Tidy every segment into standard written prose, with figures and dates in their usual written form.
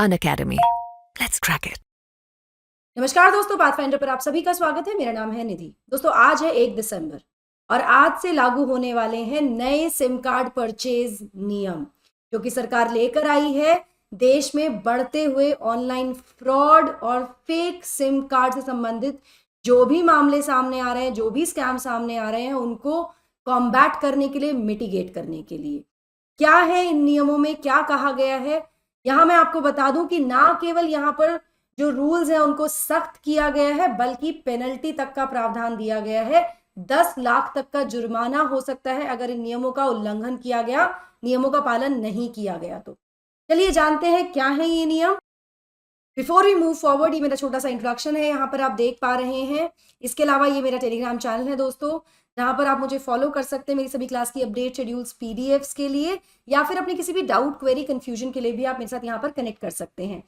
Unacademy. Let's crack it. नमस्कार दोस्तों, pathfinder पर आप सभी का स्वागत है। मेरा नाम है निधि। दोस्तों, आज है 1 दिसंबर और आज से लागू होने वाले हैं नए सिम कार्ड परचेज नियम, जो कि सरकार लेकर आई है। देश में बढ़ते हुए ऑनलाइन फ्रॉड और फेक सिम कार्ड से संबंधित जो भी मामले सामने आ रहे हैं, जो भी स्कैम सामने आ रहे हैं, उनको कॉम्बैट करने के लिए, मिटिगेट करने के लिए क्या है इन नियमों में, क्या कहा गया है, यहाँ मैं आपको बता दूं कि ना केवल यहाँ पर जो रूल्स हैं उनको सख्त किया गया है, बल्कि पेनल्टी तक का प्रावधान दिया गया है। 10 लाख तक का जुर्माना हो सकता है अगर इन नियमों का उल्लंघन किया गया, नियमों का पालन नहीं किया गया तो। चलिए जानते हैं क्या है ये नियम। बिफोर वी मूव फॉरवर्ड, ये मेरा छोटा सा इंट्रोडक्शन है, यहाँ पर आप देख पा रहे हैं। इसके अलावा ये मेरा टेलीग्राम चैनल है दोस्तों, जहाँ पर आप मुझे फॉलो कर सकते हैं मेरी सभी क्लास की अपडेट शेड्यूल्स पीडीएफ्स के लिए, या फिर अपनी किसी भी डाउट, क्वेरी, कंफ्यूजन के लिए भी आप मेरे साथ यहाँ पर कनेक्ट कर सकते हैं।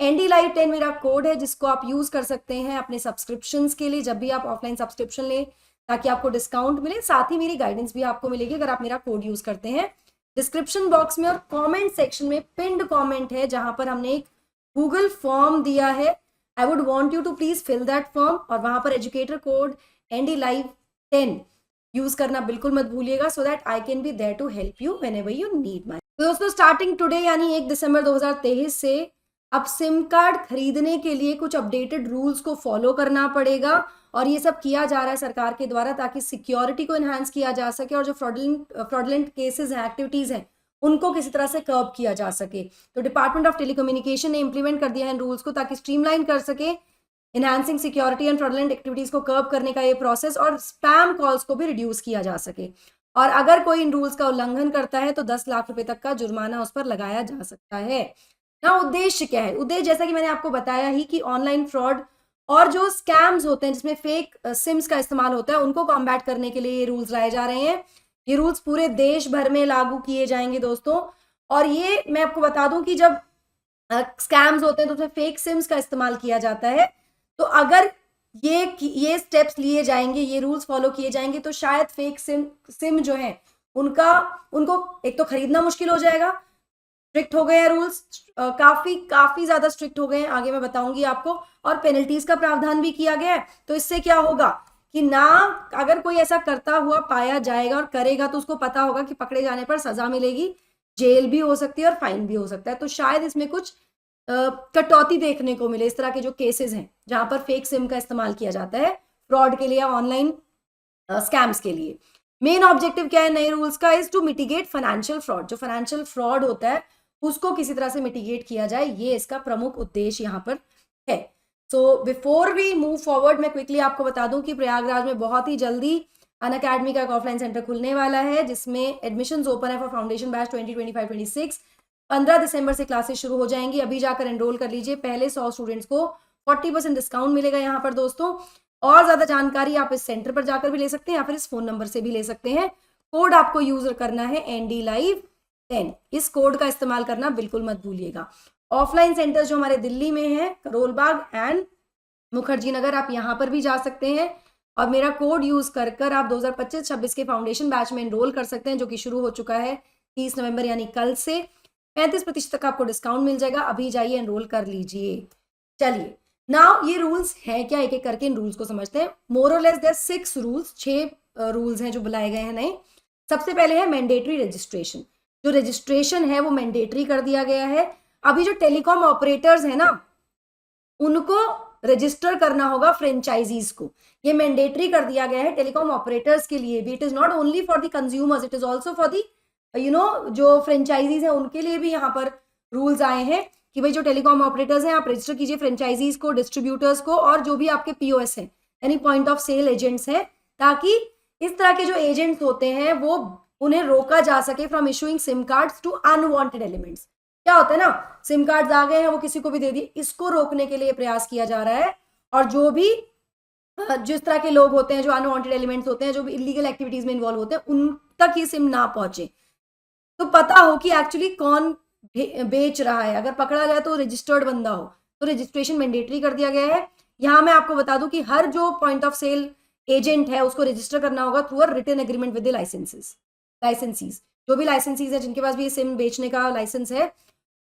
एनडी लाइव 10 मेरा कोड है, जिसको आप यूज कर सकते हैं अपने सब्सक्रिप्शंस के लिए, जब भी आप ऑफलाइन सब्सक्रिप्शन लें, ताकि आपको डिस्काउंट मिले। साथ ही मेरी गाइडेंस भी आपको मिलेगी अगर आप मेरा कोड यूज करते हैं। डिस्क्रिप्शन बॉक्स में और कॉमेंट सेक्शन में पिंड कॉमेंट है, जहां पर हमने एक गूगल फॉर्म दिया है। I would want you to please fill that form, और वहां पर educator code ND live 10 use करना बिल्कुल मत भूलिएगा, so that I can be there to help you whenever you need my. दोस्तों, स्टार्टिंग टुडे यानी 1 दिसंबर 2023 से अब सिम कार्ड खरीदने के लिए कुछ अपडेटेड रूल्स को फॉलो करना पड़ेगा, और ये सब किया जा रहा है सरकार के द्वारा, ताकि सिक्योरिटी को एनहांस किया जा सके और जो फ्रॉडलेंट केसेस हैं, एक्टिविटीज हैं, उनको किसी तरह से कर्ब किया जा सके। तो डिपार्टमेंट ऑफ टेलीकम्युनिकेशन ने इंप्लीमेंट कर दिया है इन रूल्स को, ताकि स्ट्रीमलाइन कर सके enhancing security and fraudulent activities को कर्ब करने का ये प्रोसेस, और स्पैम कॉल्स को भी रिड्यूस किया जा सके। और अगर कोई इन रूल्स का उल्लंघन करता है तो 10 लाख रुपए तक का जुर्माना उस पर लगाया जा सकता है ना। उद्देश्य क्या है? उद्देश्य जैसा कि मैंने आपको बताया ही कि ऑनलाइन फ्रॉड और जो स्कैम्स होते हैं जिसमें फेक सिम्स का इस्तेमाल होता है, उनको कॉम्बैट करने के लिए ये रूल्स लाए जा रहे हैं। ये रूल्स पूरे देश भर में लागू किए जाएंगे दोस्तों। और ये मैं आपको बता दूं कि जब स्कैम्स होते हैं तो उसमें फेक सिम्स का इस्तेमाल किया जाता है, तो अगर ये स्टेप्स लिए जाएंगे, ये रूल्स फॉलो किए जाएंगे, तो शायद फेक सिम जो है उनको एक तो खरीदना मुश्किल हो जाएगा। स्ट्रिक्ट हो गए हैं रूल्स, काफी ज्यादा स्ट्रिक्ट हो गए हैं, आगे मैं बताऊंगी आपको। और पेनल्टीज का प्रावधान भी किया गया है। तो इससे क्या होगा कि ना, अगर कोई ऐसा करता हुआ पाया जाएगा और करेगा, तो उसको पता होगा कि पकड़े जाने पर सजा मिलेगी, जेल भी हो सकती है और फाइन भी हो सकता है। तो शायद इसमें कुछ कटौती देखने को मिले इस तरह के जो केसेस हैं जहां पर फेक सिम का इस्तेमाल किया जाता है फ्रॉड के लिए या ऑनलाइन स्कैम्स के लिए। मेन ऑब्जेक्टिव क्या है नए रूल्स का? Is to mitigate financial fraud. जो फाइनेंशियल फ्रॉड होता है उसको किसी तरह से मिटिगेट किया जाए, ये इसका प्रमुख उद्देश्य यहाँ पर है। So before we move forward, मैं क्विकली आपको बता दूं कि प्रयागराज में बहुत ही जल्दी अनअकैडमी का एक ऑफलाइन सेंटर खुलने वाला है, जिसमें एडमिशंस ओपन है फॉर फाउंडेशन बैच 2025-26। 15 दिसंबर से क्लासेस शुरू हो जाएंगी। अभी जाकर एनरोल कर लीजिए। पहले 100 स्टूडेंट्स को 40% डिस्काउंट मिलेगा यहाँ पर दोस्तों। और ज्यादा जानकारी आप इस सेंटर पर जाकर भी ले सकते हैं या फिर इस फोन नंबर से भी ले सकते हैं। कोड आपको यूज करना है एनडी लाइव 10। इस कोड का इस्तेमाल करना बिल्कुल मत भूलिएगा। ऑफलाइन सेंटर जो हमारे दिल्ली में है, करोल बाग एंड मुखर्जी नगर, आप यहाँ पर भी जा सकते हैं और मेरा कोड यूज कर आप 2025-26 के फाउंडेशन बैच में एनरोल कर सकते हैं, जो कि शुरू हो चुका है 30 नवंबर यानी कल से। 35% तक आपको डिस्काउंट मिल जाएगा। अभी जाइए एनरोल कर लीजिए। चलिए नाउ ये रूल्स हैं क्या, एक एक करके इन रूल्स को समझते हैं। मोर और लेस देयर 6 रूल्स, 6 रूल्स हैं जो बुलाए गए हैं नए। सबसे पहले है मैंडेटरी रजिस्ट्रेशन। जो रजिस्ट्रेशन है वो मैंडेटरी कर दिया गया है। अभी जो टेलीकॉम ऑपरेटर्स है ना, उनको रजिस्टर करना होगा फ्रेंचाइजीज को। ये मैंडेटरी कर दिया गया है टेलीकॉम ऑपरेटर्स के लिए भी। It is not only for the consumers, it is also for the जो फ्रेंचाइजीज हैं उनके लिए भी यहाँ पर रूल्स आए हैं कि भाई जो टेलीकॉम ऑपरेटर्स हैं आप रजिस्टर कीजिए फ्रेंचाइजीज को, डिस्ट्रीब्यूटर्स को, और जो भी आपके पीओएस हैं यानी पॉइंट ऑफ सेल एजेंट्स हैं, ताकि इस तरह के जो एजेंट्स होते हैं वो उन्हें रोका जा सके from issuing SIM cards to unwanted elements. क्या होता है ना, सिम कार्ड्स आ गए हैं वो किसी को भी दे दिए, इसको रोकने के लिए प्रयास किया जा रहा है। और जो भी जिस तरह के लोग होते हैं, जो अनवांटेड एलिमेंट्स होते हैं, जो भी इलीगल एक्टिविटीज में इन्वॉल्व होते हैं, उन तक ये सिम ना पहुंचे, तो पता हो कि एक्चुअली कौन बेच रहा है। अगर पकड़ा जाए तो रजिस्टर्ड बंदा हो, तो रजिस्ट्रेशन मैंडेटरी कर दिया गया है। यहाँ मैं आपको बता दूं कि हर जो पॉइंट ऑफ सेल एजेंट है उसको रजिस्टर करना होगा through a written agreement with the licensees. जो भी लाइसेंसीज है जिनके पास भी ये सिम बेचने का लाइसेंस है,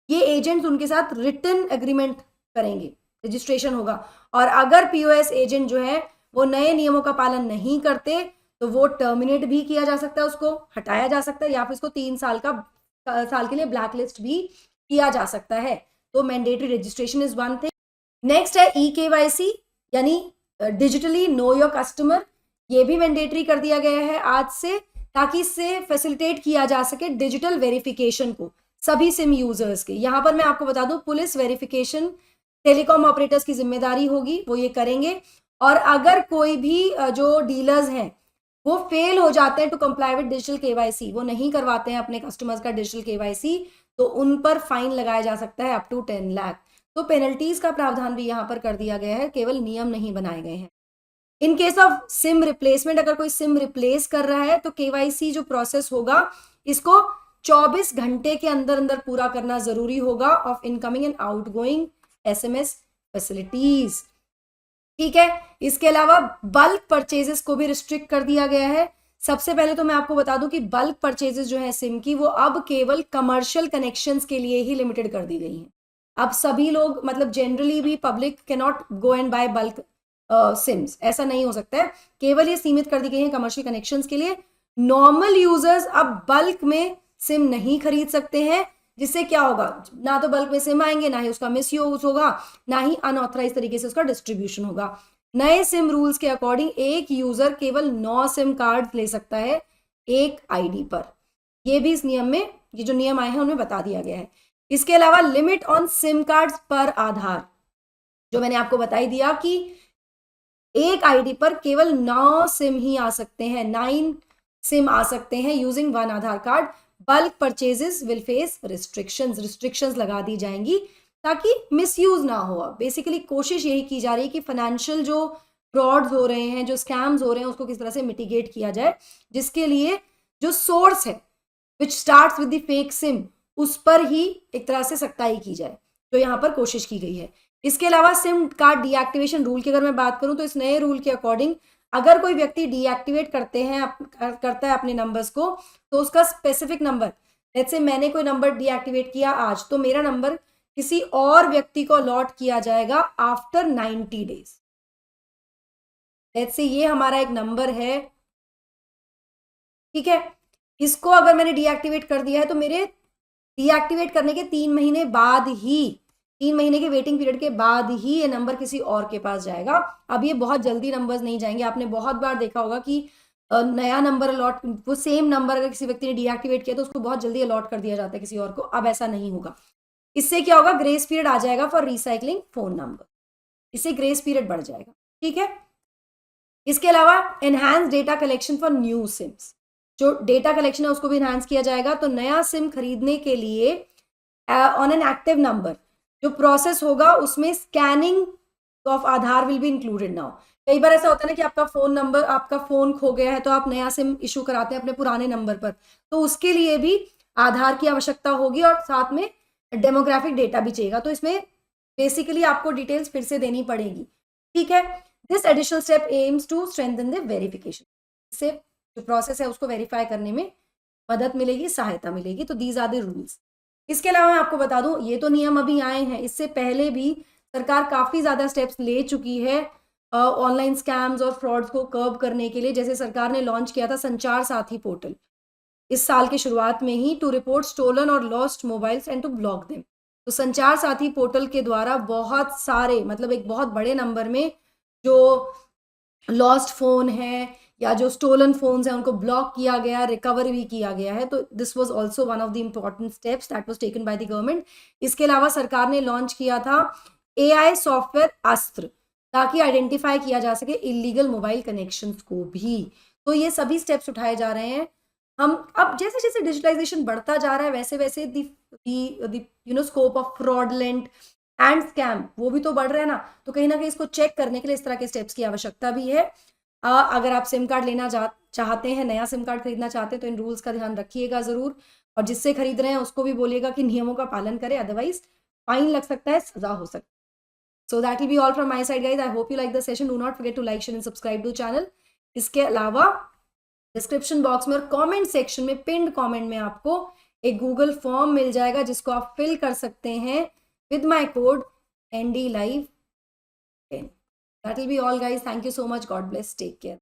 ये एजेंट्स उनके साथ रिटन एग्रीमेंट करेंगे, रजिस्ट्रेशन होगा। और अगर पीओएस एजेंट जो है वो नए नियमों का पालन नहीं करते तो वो टर्मिनेट भी किया जा सकता है, उसको हटाया जा सकता है, या फिर उसको 3 साल के लिए ब्लैक लिस्ट भी किया जा सकता है। तो mandatory registration is one thing. Next है EKYC यानी डिजिटली नो योर कस्टमर। ये भी मैंडेटरी कर दिया गया है आज से, ताकि इससे फैसिलिटेट किया जा सके डिजिटल वेरिफिकेशन को सभी सिम यूजर्स के। यहां पर मैं आपको बता दूं, पुलिस वेरिफिकेशन टेलीकॉम ऑपरेटर्स की जिम्मेदारी होगी, वो ये करेंगे। और अगर कोई भी जो डीलर्स हैं वो फेल हो जाते हैं to comply with digital KYC, वो नहीं करवाते हैं अपने कस्टमर्स का डिजिटल KYC, तो उन पर फाइन लगाया जा सकता है अप टू 10 लाख। तो पेनल्टीज का प्रावधान भी यहाँ पर कर दिया गया है, केवल नियम नहीं बनाए गए हैं। In case of SIM replacement, अगर कोई सिम रिप्लेस कर रहा है तो KYC जो प्रोसेस होगा इसको 24 घंटे के अंदर अंदर पूरा करना जरूरी होगा of incoming and outgoing SMS facilities. ठीक है, इसके अलावा बल्क परचेजेस को भी रिस्ट्रिक्ट कर दिया गया है। सबसे पहले तो मैं आपको बता दूं कि बल्क परचेजेस जो है सिम की, वो अब केवल कमर्शियल कनेक्शंस के लिए ही लिमिटेड कर दी गई हैं। अब सभी लोग, मतलब जनरली भी public can not go and buy bulk SIMs, ऐसा नहीं हो सकता है। केवल ये सीमित कर दी गई है कमर्शियल कनेक्शंस के लिए। नॉर्मल यूजर्स अब बल्क में सिम नहीं खरीद सकते हैं, जिससे क्या होगा, ना तो बल्क में सिम आएंगे, ना ही उसका मिसयूज होगा, ना ही अनऑथराइज तरीके से उसका डिस्ट्रीब्यूशन होगा। नए सिम रूल्स के अकॉर्डिंग एक यूजर केवल 9 सिम कार्ड ले सकता है एक आईडी पर। ये भी इस नियम में, ये जो नियम आए हैं उनमें बता दिया गया है। इसके अलावा लिमिट ऑन सिम कार्ड्स पर आधार, जो मैंने आपको बताई दिया कि एक आईडी पर केवल 9 सिम ही आ सकते हैं, 9 सिम आ सकते हैं using 1 Aadhaar card. Bulk purchases will face restrictions लगा दी जाएंगी ताकि मिसयूज ना हो। बेसिकली कोशिश यही की जा रही है कि फाइनेंशियल जो फ्रॉड्स हो रहे हैं, जो स्कैम्स हो रहे हैं, उसको किस तरह से मिटिगेट किया जाए, जिसके लिए जो सोर्स है विच starts with the fake SIM, उस पर ही एक तरह से सख्ताई की जाए, तो यहाँ पर कोशिश की गई है। इसके अलावा सिम कार्ड डीएक्टिवेशन रूल की अगर मैं बात करूं तो इस नए रूल के अकॉर्डिंग अगर कोई व्यक्ति डीएक्टिवेट करता है अपने नंबर्स को, तो उसका स्पेसिफिक नंबर, जैसे मैंने कोई नंबर डीएक्टिवेट किया आज, तो मेरा नंबर किसी और व्यक्ति को अलॉट किया जाएगा आफ्टर 90 डेज। जैसे ये हमारा एक नंबर है, ठीक है, इसको अगर मैंने डीएक्टिवेट कर दिया है तो मेरे डीएक्टिवेट करने के 3 महीने बाद ही, 3 महीने के वेटिंग पीरियड के बाद ही ये नंबर किसी और के पास जाएगा। अब ये बहुत जल्दी नंबर्स नहीं जाएंगे। आपने बहुत बार देखा होगा कि नया नंबर अलॉट, वो सेम नंबर अगर किसी व्यक्ति ने डीएक्टिवेट किया तो उसको बहुत जल्दी अलॉट कर दिया जाता है किसी और को। अब ऐसा नहीं होगा। इससे क्या होगा, ग्रेस पीरियड आ जाएगा फॉर रिसाइकलिंग फोन नंबर, इससे ग्रेस पीरियड बढ़ जाएगा। ठीक है, इसके अलावा enhance data collection for new SIMs, जो डेटा कलेक्शन है उसको भी एनहांस किया जाएगा। तो नया सिम खरीदने के लिए ऑन एन एक्टिव नंबर जो प्रोसेस होगा उसमें scanning of Aadhaar will be included now. कई बार ऐसा होता है ना कि आपका फोन नंबर, आपका फोन खो गया है तो आप नया सिम इशू कराते हैं अपने पुराने नंबर पर, तो उसके लिए भी आधार की आवश्यकता होगी और साथ में डेमोग्राफिक डेटा भी चाहिएगा। तो इसमें बेसिकली आपको डिटेल्स फिर से देनी पड़ेगी। ठीक है, this additional step aims to strengthen the verification, इससे जो प्रोसेस है उसको वेरीफाई करने में मदद मिलेगी, सहायता मिलेगी। तो दीज आर द रूल्स। इसके अलावा मैं आपको बता दूं, ये तो नियम अभी आए हैं, इससे पहले भी सरकार काफ़ी ज़्यादा स्टेप्स ले चुकी है ऑनलाइन स्कैम्स और फ्रॉड्स को कर्ब करने के लिए। जैसे सरकार ने लॉन्च किया था संचार साथी पोर्टल इस साल की शुरुआत में ही, टू रिपोर्ट स्टोलन और lost mobiles and to block them. तो संचार साथी पोर्टल के द्वारा बहुत सारे, मतलब एक बहुत बड़े नंबर में जो लॉस्ट फ़ोन है या जो स्टोलन फोन्स हैं उनको ब्लॉक किया गया, रिकवर भी किया गया है। तो this was also one of the important steps that was taken by the government. इसके अलावा सरकार ने लॉन्च किया था AI सॉफ्टवेयर अस्त्र, ताकि आइडेंटिफाई किया जा सके इलीगल मोबाइल कनेक्शंस को भी। तो ये सभी स्टेप्स उठाए जा रहे हैं। हम अब जैसे जैसे डिजिटलाइजेशन बढ़ता जा रहा है वैसे वैसे the scope of fraudulent and scam वो भी तो बढ़ रहा है ना। तो कहीं ना कहीं इसको चेक करने के लिए इस तरह के स्टेप्स की आवश्यकता भी है। अगर आप सिम कार्ड लेना चाहते हैं, नया सिम कार्ड खरीदना चाहते हैं, तो इन रूल्स का ध्यान रखिएगा ज़रूर। और जिससे खरीद रहे हैं उसको भी बोलिएगा कि नियमों का पालन करें, अदरवाइज फाइन लग सकता है, सजा हो सकती है। So that will be all from my side guys. I hope you like the session. Do not forget to like, share and subscribe to channel. इसके अलावा डिस्क्रिप्शन बॉक्स में और कमेंट सेक्शन में, पिन्ड कमेंट में आपको एक Google form मिल जाएगा जिसको आप फिल कर सकते हैं with my code ND Live 10. That will be all, guys. Thank you so much. God bless. Take care.